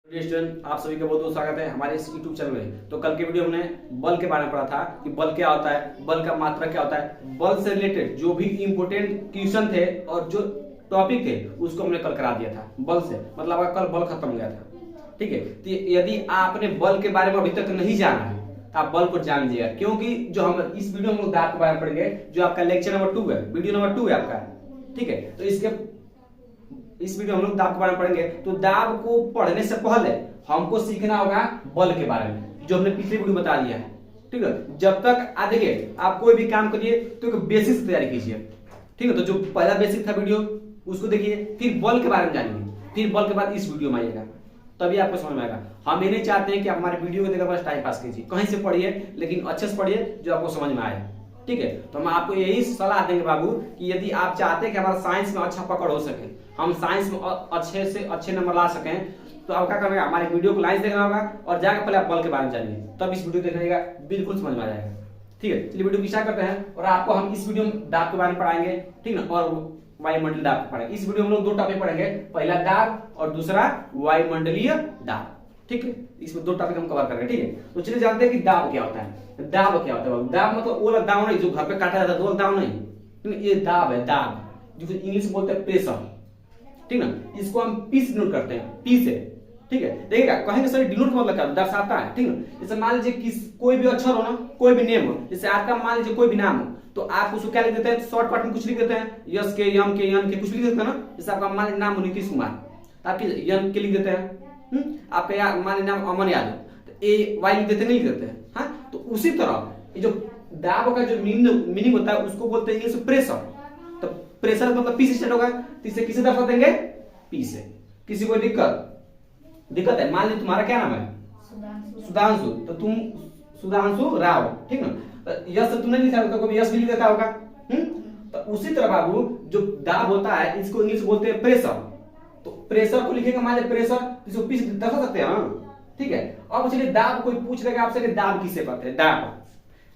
Student आप सभी का बहुत बहुत स्वागत है हमारे इस YouTube चैनल में। तो कल के वीडियो हमने बल के बारे में पढ़ा था कि बल क्या होता है, बल का मात्रा क्या होता है, बल से रिलेटेड जो भी इंपोर्टेंट क्वेश्चन थे और जो टॉपिक थे उसको हमने कल करा दिया था। बल से मतलब आपका कल बल खत्म हो गया था, ठीक है। तो यदि आपने बल के बारे में अभी तक नहीं जाना है तो आप बल को जान लीजिएगा, क्योंकि जो हम इस वीडियो में हम लोग दाब के बारे में पढ़ेंगे, जो आपका लेक्चर नंबर 2 है, वीडियो नंबर 2 है आपका, ठीक है। तो इस वीडियो हम लोग दाब के बारे में पढ़ेंगे। तो दाब को पढ़ने से पहले हमको सीखना होगा बल के बारे में, जो हमने पिछले वीडियो बता दिया है, ठीक है। जब तक देखिए आप कोई भी काम करिए तो एक बेसिक से तैयारी कीजिए, ठीक है। तो जो पहला बेसिक था वीडियो उसको देखिए, फिर बल के बारे में जानिए, फिर बल के बाद इस वीडियो में आइएगा, तभी आपको समझ में आएगा। हम ये नहीं चाहते हैं कि आप हमारे वीडियो को देखकर बस टाइम पास कीजिए, कहीं से पढ़िए लेकिन अच्छे से पढ़िए जो आपको समझ में आए, ठीक है। तो हम आपको यही सलाह देंगे बाबू कि यदि आप चाहते हैं कि हमारा साइंस में अच्छा पकड़ हो सके, हम साइंस में अच्छे से अच्छे नंबर ला सकें, तो आप क्या करना है, हमारे वीडियो को लाइक देखना होगा और जाकर पहले आप बल के बारे में जानिए, तब इस वीडियो देखिएगा, बिल्कुल समझ में आ जाएगा, ठीक है। चलिए वीडियो की स्टार्ट करते हैं और आपको हम इस वीडियो में दाब के बारे में पढ़ाएंगे, ठीक है, और वायुमंडलीय दाब पढ़ेंगे। इस वीडियो में हम लोग 2 टॉपिक पढ़ेंगे, पहला दाब और दूसरा वायुमंडलीय दाब, ठीक है। इसमें 2 टॉपिक हम कवर करेंगे, ठीक है। तो चलिए जानते हैं कि दाब क्या होता है। दाब क्या होता है? दाब मतलब वो वाला दाब नहीं जो घर पे काटा जाता है, वो दाब नहीं, ये दाब है, दाब जिसे इंग्लिश में बोलते हैं प्रेशर, ठीक ना। इसको हम पी से डिनोट करते हैं, पी से, ठीक है। देखिएगा कहेंगे सर डिनोट मतलब क्या दर्शाता है, ठीक ना। जैसे मान लीजिए किस कोई भी अक्षर हो ना, कोई भी नेम हो, जैसे आपका मान लीजिए कोई भी नाम हो, तो आप उसको क्या लिख देते हैं, शॉर्टकट में कुछ लिख देते हैं, यस के, यम के, यन के, कुछ लिख देते हैं ना। जैसे आपका मान नाम हो नीतीश कुमार, तो आप यन के लिख देते हैं, आपका मान नाम अमन यादव, तो ए वाई लिख देते नहीं लिख देते हैं, हाँ। तो उसी तरह ये जो दाब का जो मीनिंग होता है उसको बोलते हैं इंग्लिश में प्रेशर। तो प्रेशर मतलब पी से स्टार्ट होगा, तो इसे किसे दर्शा देंगे, पी से। किसी को दिक्कत है, मान लीजिए तुम्हारा क्या नाम है, सुधांशु, तो तुम सुधांशु राव, ठीक ना। यस तुमने नहीं लिखा तो कभी यस भी लिख देता होगा, तो उसी तरह बाबू जो दाब होता है इसको इंग्लिश बोलते हैं प्रेशर। तो प्रेशर को लिखेगा मान लीजिए प्रेशर, इसको पी से दर्शा सकते हैं, ठीक है। अब चलिए दाब कोई पूछ लेगा आपसे कि दाब किसे कहते हैं,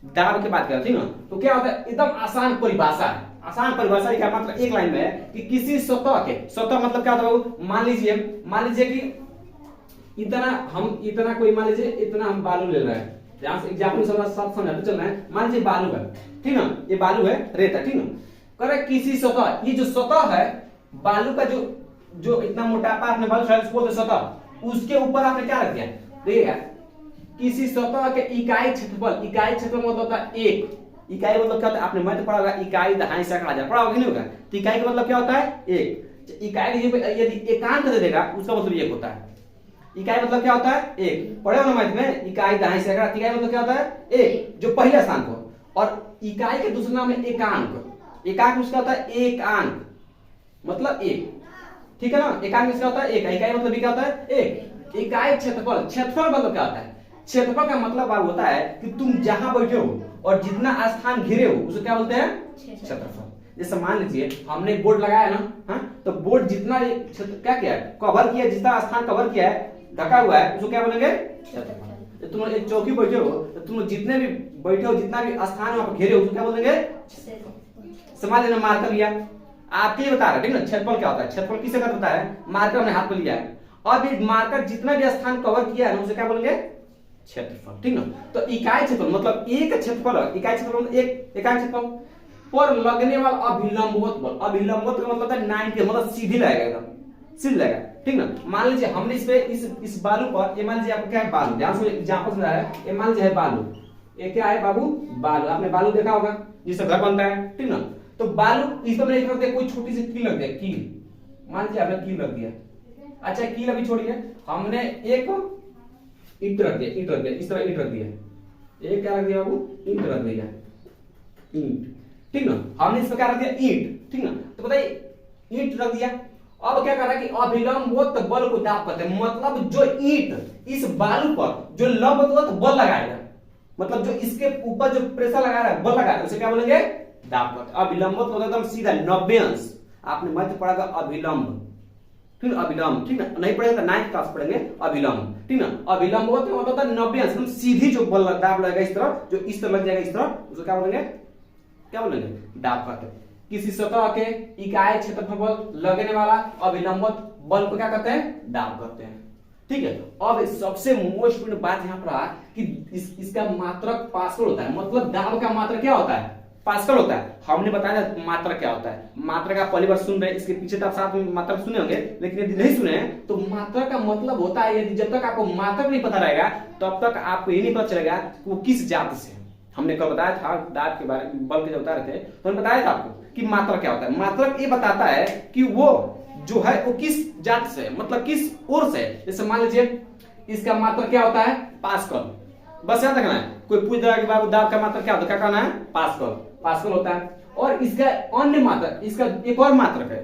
दाब की बात करते हैं ना, तो क्या होता है, एकदम आसान परिभाषा है। आसान परिभाषा क्या मतलब एक लाइन में है कि किसी सतह के, सतह मतलब क्या होता है, मान लीजिए कि इतना कोई मान लीजिए इतना हम बालू ले रहे हैं, ध्यान से एग्जांपल समझाते चल रहे हैं। मान लीजिए बालू है, ठीक ना, ये बालू है, रेत है, ठीक ना। करे किसी सतह, ये जो सतह है बालू का, जो इतना मोटापा आपने बालू बोलते सतह, उसके ऊपर आपने क्या रख दिया, देखिएगा किसी सतह के इकाई क्षेत्रफल मतलब होता है 1, इकाई मतलब क्या होता है, आपने मैथ पढ़ा होगा, इकाई दहाई सैकड़ा हजार पढ़ा होगा नहीं होगा। तो इकाई का मतलब क्या होता है 1, इकाई यदि एकांक दे देगा उसका मतलब 1 होता है। इकाई मतलब क्या होता है 1, पढ़े हो ना मैथ में, इकाई दहाई सैकड़ा, इकाई मतलब क्या होता है 1 जो पहले स्थान को, और इकाई के दूसरे नाम है एकांक। एकांक उसका होता है एक अंक मतलब 1, ठीक है ना। एकांक इसका होता है 1, इकाई मतलब क्या होता है 1। इकाई क्षेत्रफल मतलब क्या होता है, क्षेत्रफल का मतलब होता है कि तुम जहां बैठे हो और जितना स्थान घिरे हो उसको क्या बोलते हैं, क्षेत्रफल। जैसे मान लीजिए हमने बोर्ड लगाया ना, हाँ, तो बोर्ड जितना क्या किया है, कवर किया, जितना स्थान कवर किया है, ढका हुआ है, उसको क्या बोलेंगे, क्षेत्रफल। तुम एक चौकी बैठे हो तो तुम जितने भी बैठे हो, जितना भी स्थान वहां पर घेरे हो उसको क्या बोलेंगे, समझ लेना। मार्कर लिया, आपके बता रहा है, ठीक ना। क्षेत्रफल क्या होता है, क्षेत्रफल किसे का होता है, मार्कर हमने हाथ में लिया है, अब ये मार्कर जितना भी स्थान कवर किया है ना उसे क्या बोलेंगे, क्षेत्रफल, ठीक ना। तो इकाई क्षेत्रफल मतलब एक क्षेत्रफल, इकाई क्षेत्रफल मतलब एक इकाई क्षेत्रफल पर लगने वाला अभिलंबवत बल, अभिलंबवत का मतलब है 90, मतलब सीधी लगेगा, एकदम सीधी लगेगा, ठीक ना। मान लीजिए हमने इस पे इस बालू पर, ये मान लीजिए आपको क्या है, बालू, ध्यान से एग्जांपल समझा है, ये मान लीजिए है बालू, ये क्या है बाबू, बालू। आपने बालू देखा होगा जिससे घर बनता है, ठीक ना। तो बालू इस पर मैंने रख दिया, कोई छोटी सी कील लग दिया, कील, मान लीजिए आपने कील रख दिया, अच्छा कील अभी छोड़िए, हमने एक ईंट रख दिया, इस तरह ईंट रख दिया, एक क्या रख दिया बाबू, ईंट रख दिया, ईंट, ठीक ना। हमने इस पर क्या रख दिया, ईंट, ठीक ना। तो बताइए ईंट रख दिया, अब क्या कर रहा है कि अभिलंबवत बल को दाब कहते हैं, मतलब जो ईंट इस बालू पर जो लंबवत बल लगाएगा, मतलब जो इसके ऊपर जो प्रेशर लगा रहा है, बल लगा रहा है, उसे क्या बोलेंगे, दाब कहते हैं। अभिलंबवत मतलब एकदम सीधा 90 अंश, आपने मैथ पढ़ा था अभिलंब, ठीक ना, अभिलंब, ठीक ना, नहीं पढ़ेगा तो 9th क्लास पढ़ेंगे अभिलंब, ठीक ना। अभिलंबवत मतलब होता है 90 अंश, सीधी जो बल दाब लगेगा इस तरह, जो इस तरह लग जाएगा इस तरह, उसको क्या बोलेंगे, दाब कहते हैं। किसी सतह के इकाई क्षेत्रफल लगने वाला अभिलंबवत बल को क्या कहते हैं, दाब कहते हैं, ठीक है। अब सबसे मोस्ट इम्पोर्टेंट बात यहाँ पर कि इसका मात्रक पास्कल होता है, मतलब दाब का मात्रक क्या होता है, पास्कल होता है। हमने बताया मात्रक क्या होता है। मात्रक आप पहली बार सुन रहे हैं, इसके पीछे तो आप साथ में मात्रक सुने होंगे, लेकिन यदि नहीं सुने हैं तो मात्रक का मतलब होता है, यदि जब तक आपको मात्रक नहीं पता रहेगा तब तक आपको ये नहीं पता चलेगा कि वो किस जाति से। हमने कल बताया था दाब के बारे में, बल के जब बता रहे थे तो हमने बताया था आपको कि मात्रक क्या होता है। मात्रक ये बताता है कि वो जो है वो किस जाति से, मतलब किस ओर से। जैसे मान लीजिए इसका मात्रक क्या होता है, पास्कल, बस याद रखना है। कोई पूछ देगा कि बाबू दाब का मात्रक क्या होता है, क्या कहना है, पास्कल, पास्कल होता है। और इसका अन्य मात्रक, इसका एक और मात्रक है।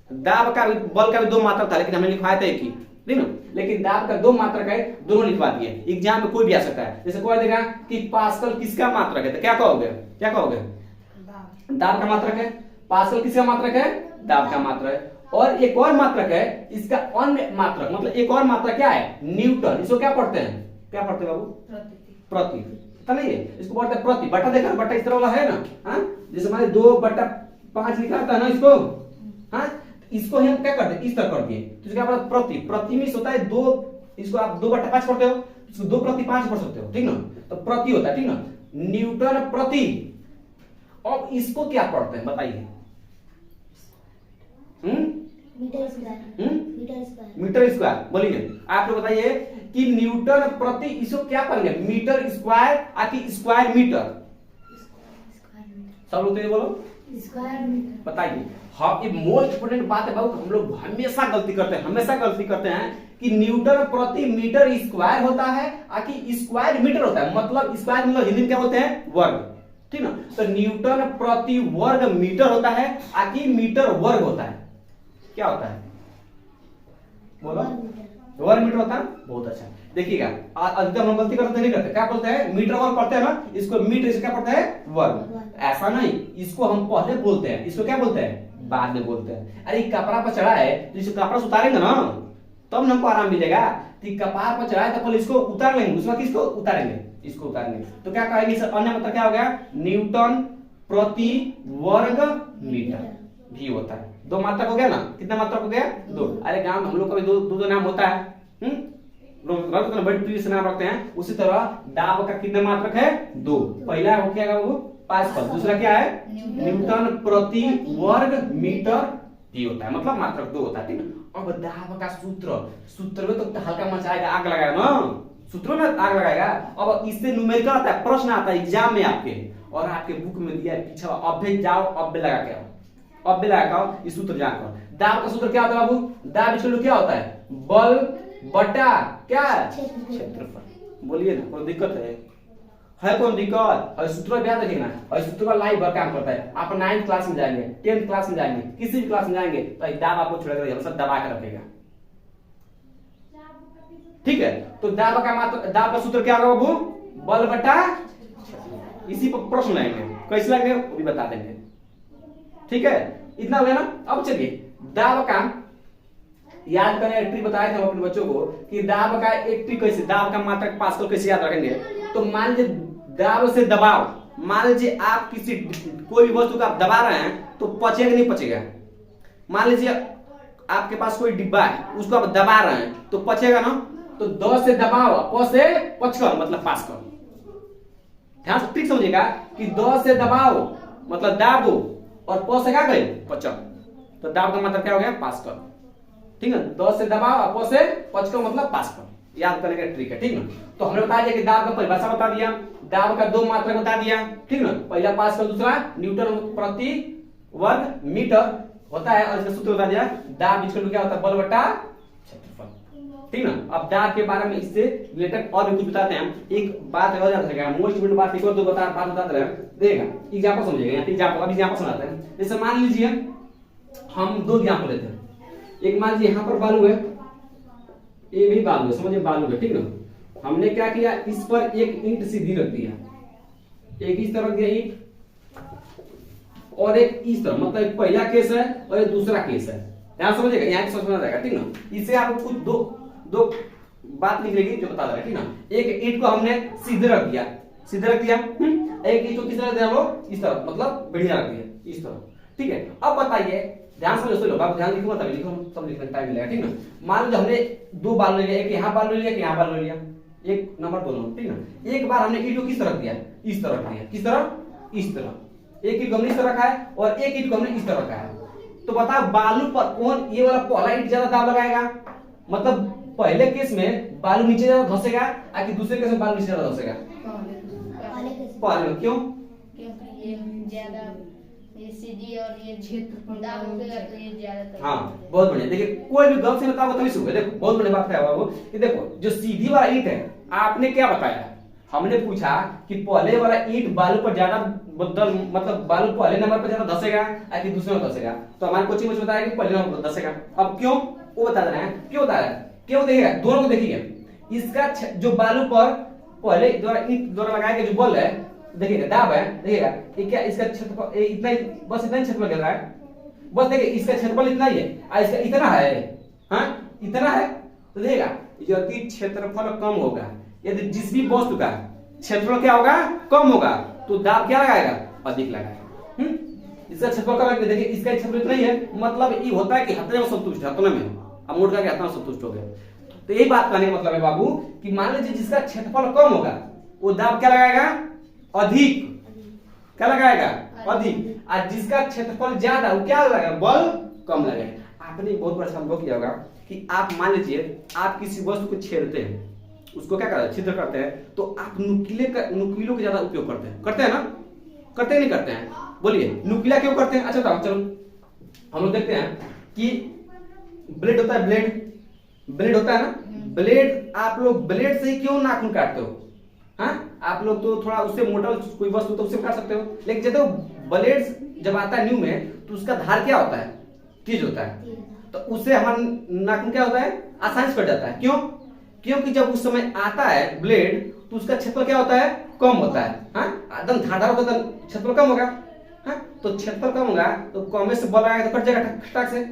दाब का बल का भी दो मात्रक था, लेकिन हमने लिखवाया था एक ही, ठीक ना। लेकिन दाब का दो मात्रक है, दोनों लिखवा दिए। एग्जाम में कोई भी आ सकता है। जैसे कोई देगा कि पास्कल किसका मात्रक है, तो क्या कहोगे, क्या कहोगे, दाब का मात्रक है। पास्कल किसका मात्रक है, दाब का मात्रक है। और एक और मात्रक है इसका अन्य मात्रक, मतलब एक और मात्रक क्या है, न्यूटन। इसको क्या पढ़ते हैं, क्या पढ़ते हैं बाबू, प्रति, पता नहीं है, इसको पढ़ते हैं प्रति। बटा देखा, बटा इस तरह वाला है ना, हाँ, जैसे हमारे 2/5 लिखा था ना इसको, हाँ, इसको हम क्या करते हैं, इस तरह कर दिए, तो क्या पढ़ते, प्रति। प्रति में होता है 2, इसको आप 2/5 पढ़ते हो, इसको 2/5 पढ़ सकते हो, ठीक ना। तो प्रति होता है, ठीक ना, न्यूटन प्रति। अब इसको क्या पढ़ते हैं बताइए, मीटर स्क्वायर, मीटर स्क्वायर। बोलिए आप लोग बताइए कि न्यूटन प्रति, इसको क्या पढ़ेंगे, मीटर स्क्वायर आकि स्क्वायर मीटर, सब लोग तो ये बोलो स्क्वायर मीटर। बताइए। हाँ, ये मोस्ट इंपोर्टेंट बात है बाबू, हम लोग हमेशा गलती करते हैं, हमेशा गलती करते हैं कि न्यूटन प्रति मीटर स्क्वायर होता है आकि स्क्वायर मीटर होता है। मतलब स्क्वायर मतलब हिंदी में क्या बोलते हैं, वर्ग, ठीक ना। तो न्यूटन प्रति वर्ग मीटर होता है आकि मीटर वर्ग होता है, क्या होता है, बोलो, वर्ग मीटर होता है। बहुत अच्छा, देखिएगा अधिकतर हम गलती करते नहीं करते, क्या बोलते हैं, मीटर वर्ग पढ़ते हैं ना, इसको मीटर से क्या पढ़ते हैं, वर्ग। ऐसा नहीं, इसको हम पहले बोलते हैं, इसको क्या बोलते हैं, बाद में बोलते हैं। अरे कपड़ा पर चढ़ा है तो इसको कपड़ा से उतारेंगे ना, तब ना हमको आराम मिलेगा। तो कपार पर चढ़ा है तो पहले इसको उतार लेंगे, उसके बाद किसको उतारेंगे, इसको उतारेंगे। तो क्या कहेंगे, अन्य मतलब क्या हो गया, न्यूटन प्रति वर्ग मीटर भी होता है। दो मात्रक हो गया ना, कितना मात्रक हो गया, दो। अरे गांव में हम लोग का भी दो नाम होता है, लोग बड़ी प्रिय से नाम रखते हैं। उसी तरह दाब का कितना मात्रक है, दो। पहला हो क्या वो पास्कल, दूसरा क्या है, न्यूटन प्रति वर्ग मीटर भी होता है, मतलब मात्रक दो होता है, ठीक है। अब दाब का सूत्र, सूत्र में तो हल्का मचाएगा, आग लगाएगा ना, सूत्रों में आग लगाएगा। अब इससे न्यूमेरिकल आता है, प्रश्न आता है एग्जाम में आपके, और आपके बुक में दिया है पीछे, अब भी जाओ, अब भी लगा के आओ, अब भी लगा के आओ, इस सूत्र जानकर। दाब का सूत्र क्या होता है बाबू, दाब इक्वल क्या होता है, बल बटा क्या, क्षेत्रफल। बोलिए ना, कोई दिक्कत है कौन दिक्कत, और सूत्र याद रखिएगा ना, और सूत्र का लाइव वर्क काम करता है। आप 9th क्लास में जाएंगे, 10th क्लास में जाएंगे, किसी भी क्लास में जाएंगे तो दाब आपको छोड़ेगा, हमेशा दबा के रखेगा, ठीक है। तो दाब का मात्र, दाब का सूत्र क्या होगा बाबू, बल बटा, इसी पर प्रश्न लाएंगे, कैसे लाएंगे वो भी बता देंगे, ठीक है। इतना हो गया ना। अब चलिए दाब का याद करने एक ट्रिक बताए थे अपने बच्चों को कि दाब का एक ट्रिक कैसे, दाब का मात्रक पास्कल कैसे याद रखेंगे। तो मान लीजिए दाब से दबाव, मान लीजिए आप किसी कोई भी वस्तु को आप दबा रहे हैं तो पचेगा नहीं पचेगा। मान लीजिए आपके पास कोई डिब्बा है, उसको आप दबा रहे हैं तो पचेगा ना। तो 10 से दबाव, प से पचकल मतलब पास्कल। ध्यान से ठीक समझिएगा कि 10 से दबाव मतलब दाबो, और प से क्या गए, पचक, तो दाब का मतलब क्या हो गया, पास्कल, ठीक है। 10 से दबाव और प से पचकल मतलब पास्कल, याद करने का ट्रिक है, ठीक ना। तो हमने बता दिया कि दाब का परिभाषा बता दिया, दाब का दो मात्रक बता दिया, ठीक ना। पहला पास्कल, दूसरा न्यूटन प्रति वर्ग मीटर होता है, और इसका सूत्र बता दिया, दाब इक्वल क्या होता है, बल बटा क्षेत्रफल, ठीक ना। अब दाब के बारे में इससे रिलेटेड और भी कुछ बताते हैं हम। एक बात और याद रखिएगा, मोस्ट इंपोर्टेंट बात, एक और दो बात बताते रहे, देखिएगा एग्जांपल समझिएगा। यहाँ एग्जांपल, अब एग्जांपल सुनाते हैं। जैसे मान लीजिए हम दो एग्जांपल लेते हैं। एक मान लीजिए यहाँ पर बालू है, ये भी बालू है, समझिए बालू है, ठीक ना। हमने क्या किया, इस पर एक ईंट सीधी रख दिया, एक इस तरह दिया ईंट, और एक इस तरह, मतलब एक पहला केस है और एक दूसरा केस है। ध्यान समझिएगा, यहाँ समझना रहेगा, ठीक ना। इससे आपको कुछ दो बात निकलेगी जो बता रहा है, ठीक ना। एक ईंट को हमने सीधे रख दिया, सीधे रख दिया, एक ईंट को किस तरह दिया हम लोग, इस तरह, मतलब बढ़िया रख दिया, इस तरह, ठीक है। अब बताइए ध्यान से लो बाबू, ध्यान लिखो, तभी लिखो, सब लिखने टाइम मिलेगा, ठीक ना। मान लो हमने दो बाल ले लिया, एक यहाँ बाल ले लिया, एक यहाँ बाल ले लिया, एक नंबर दोनों, ठीक ना। एक बार हमने ईंट को किस तरह दिया, इस तरह दिया, किस तरह, इस तरह। एक ईंट को हमने इस तरह रखा है और एक ईंट को हमने इस तरह रखा है। तो बता बालू पर कौन, ये वाला पहला ईंट ज्यादा दाब लगाएगा, मतलब पहले केस में बालू नीचे ज्यादा धंसेगा, आकि दूसरे केस में बालू नीचे ज्यादा धंसेगा? पहले में। क्यों? क्योंकि ये ज्यादा ये सीधी और ये दाब होगा तो ये ज्यादा। हाँ बहुत बढ़िया। देखिए कोई भी गलत से बताओ तभी सुनो। देखो बहुत बढ़िया बात है बाबू कि देखो जो सीधी वाला ईंट है, आपने क्या बताया, हमने पूछा कि पहले वाला ईंट बालू पर ज्यादा मतलब बालू पहले नंबर पर ज्यादा धंसेगा या कि दूसरे में धंसेगा। तो हमारे कोचिंग में बताया कि पहले नंबर पर धंसेगा। अब क्यों वो बता रहे हैं, क्यों बता रहे हैं, क्यों देखिएगा, दोनों को देखिए। इसका जो बालू पर पहले द्वारा ईंट द्वारा लगाया गया जो बल है, देखिएगा दाब है, देखिएगा ये क्या, इसका क्षेत्रफल इतना ही, बस इतना ही क्षेत्रफल गिर रहा है, बस देखिए इसका क्षेत्रफल इतना ही है और इसका इतना है, हाँ इतना है। तो देखिएगा यदि क्षेत्रफल कम होगा, यदि जिस भी वस्तु का क्षेत्रफल क्या होगा, कम होगा, तो दाब क्या लगाएगा, अधिक लगाएगा। इसका क्षेत्रफल कम है, देखिए इसका क्षेत्रफल इतना ही है, मतलब ये होता है कि हथने में संतुष्ट है, हथने में अब मोड़ करके हथना संतुष्ट हो गया। तो यही बात कहने का मतलब है बाबू कि मान लीजिए जिसका क्षेत्रफल कम होगा वो दाब क्या लगाएगा, अधिक, क्या लगाएगा, अधिक। और जिसका क्षेत्रफल ज्यादा वो क्या लगाएगा, बल कम लगाएगा। आपने बहुत बड़ा अनुभव किया होगा कि आप मान लीजिए आप किसी वस्तु को छेड़ते हैं, उसको क्या करते हैं, छिद्र करते हैं, तो आप नुकीलों का ज्यादा उपयोग करते हैं ना, करते हैं नहीं करते हैं, बोलिए नुकीला क्यों करते हैं? अच्छा बताओ, चलो हम लोग देखते हैं कि ब्लेड होता है, ब्लेड होता है ना, ब्लेड आप लोग ब्लेड से ही क्यों नाखून काटते हो? हाँ आप लोग तो थोड़ा उससे मोटा कोई वस्तु तो उससे काट सकते हो, लेकिन जब ब्लेड जब आता है न्यू में तो उसका धार क्या होता है, तेज होता है, तो उससे हमारा नाखून क्या होता है, आसानी से कट जाता है। क्यों? क्योंकि जब उस समय आता है ब्लेड तो उसका क्षेत्रफल क्या होता है, कम होता है, हाँ एकदम धारदार होता है, क्षेत्रफल कम होगा, हाँ तो क्षेत्रफल कम होगा तो कम से बल आएगा तो कट जाएगा ठक से।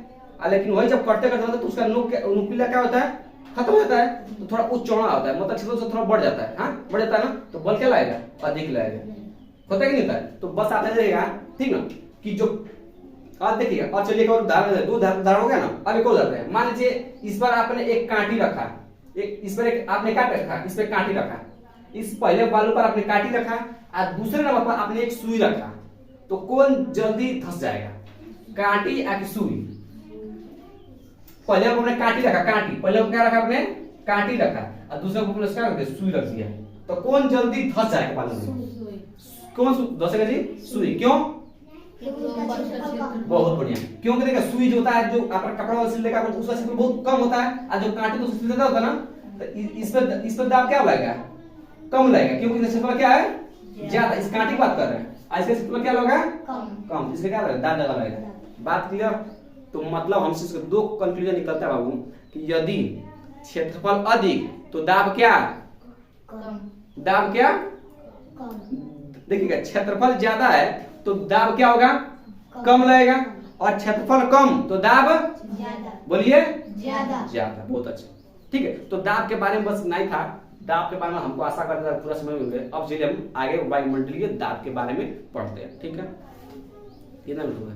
लेकिन वही जब कटते करते तो उसका नुकीला क्या होता है, खत्म हो जाता है, तो थोड़ा उच्च चौड़ा होता है, मतलब क्षेत्रफल से थोड़ा बढ़ जाता है, हाँ बढ़ जाता है ना, तो बल क्या लाएगा, अधिक लाएगा। होता है कि नहीं होता है? तो बस आपने देखिएगा, ठीक ना, कि जो आप देखिएगा। और चलिए उदाहरण, दो उदाहरण हो गया ना, अब एक और उदाहरण है। मान लीजिए इस पर आपने एक कांटी रखा, एक इस पर एक आपने क्या रखा, इस पर कांटी रखा, इस पहले बालू पर आपने कांटी रखा और दूसरे नंबर पर आपने एक सुई रखा, तो कौन जल्दी धंस जाएगा, कांटी या कि सुई? पहले आपने कांटी रखा, कांटी पहले क्या रखा आपने, कांटी रखा, और दूसरे को आपने क्या रख दिया, सुई रख दिया, तो कौन जल्दी धंस जाएगा बालू में? कौन धंसेगा जी? सुई। क्यों? बहुत बढ़िया। क्योंकि देखिए सुई जो होता है, जो आपका कपड़ा वाला सिल देगा उसका क्षेत्रफल बहुत कम होता है, और जो कांटी तो सिल देता होता है ना, तो इस पर दाब क्या लगेगा, कम लगेगा, क्योंकि इसका क्षेत्रफल क्या है, ज्यादा। इस कांटी की बात कर रहे हैं, इसका क्षेत्रफल क्या लगेगा, कम, इसका क्या लगेगा, दाब ज्यादा लगेगा। बात क्लियर? तो मतलब हमसे इसके दो कंक्लूजन निकलता है बाबू कि यदि क्षेत्रफल अधिक तो दाब क्या, दाब क्या, देखिएगा क्षेत्रफल ज्यादा है तो दाब क्या होगा, कम लगेगा, और क्षेत्रफल कम तो दाब ज्यादा, बोलिए ज्यादा। बहुत अच्छा, ठीक है। तो दाब के बारे में बस नहीं था, दाब के बारे में हमको आशा करते हैं पूरा समझ में गए। अब चलिए हम आगे वायुमंडलीय दाब के बारे में पढ़ते हैं, ठीक है। कितना मिनट हुआ है?